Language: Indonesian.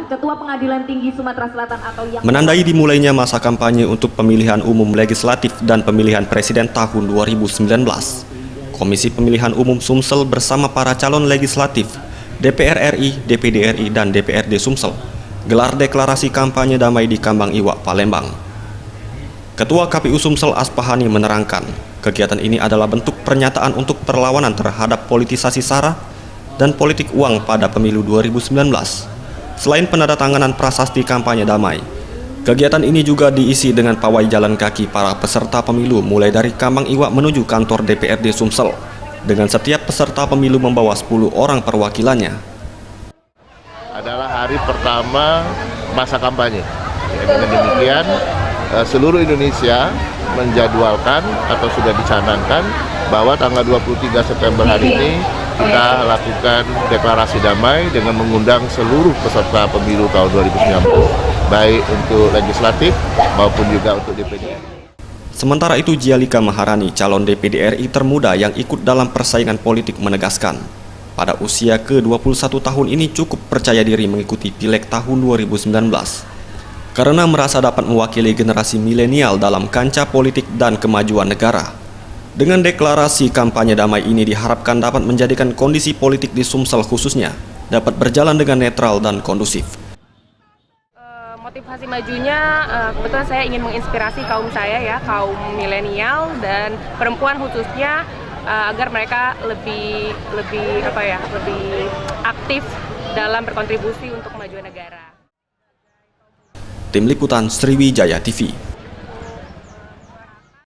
Ketua Pengadilan Tinggi Sumatera Selatan atau yang menandai dimulainya masa kampanye untuk pemilihan umum legislatif dan pemilihan presiden tahun 2019. Komisi Pemilihan Umum Sumsel bersama para calon legislatif, DPR RI, DPD RI, dan DPRD Sumsel gelar deklarasi kampanye damai di Kambang Iwak, Palembang. Ketua KPU Sumsel Aspahani menerangkan, kegiatan ini adalah bentuk pernyataan untuk perlawanan terhadap politisasi SARA dan politik uang pada pemilu 2019. Selain penandatanganan prasasti kampanye damai, kegiatan ini juga diisi dengan pawai jalan kaki para peserta pemilu mulai dari Kambang Iwak menuju kantor DPRD Sumsel, dengan setiap peserta pemilu membawa 10 orang perwakilannya. Adalah hari pertama masa kampanye. Dengan demikian, seluruh Indonesia menjadwalkan atau sudah dicanangkan bahwa tanggal 23 September hari ini kita lakukan deklarasi damai dengan mengundang seluruh peserta pemilu tahun 2019, baik untuk legislatif maupun juga untuk DPD. Sementara itu, Jialika Maharani, calon DPD RI termuda yang ikut dalam persaingan politik, menegaskan, pada usia ke-21 tahun ini cukup percaya diri mengikuti Pileg tahun 2019 karena merasa dapat mewakili generasi milenial dalam kancah politik dan kemajuan negara. Dengan deklarasi kampanye damai ini diharapkan dapat menjadikan kondisi politik di Sumsel khususnya dapat berjalan dengan netral dan kondusif. Motivasi majunya kebetulan saya ingin menginspirasi kaum saya ya, kaum milenial dan perempuan khususnya agar mereka lebih aktif dalam berkontribusi untuk kemajuan negara. Tim Liputan Sriwijaya TV.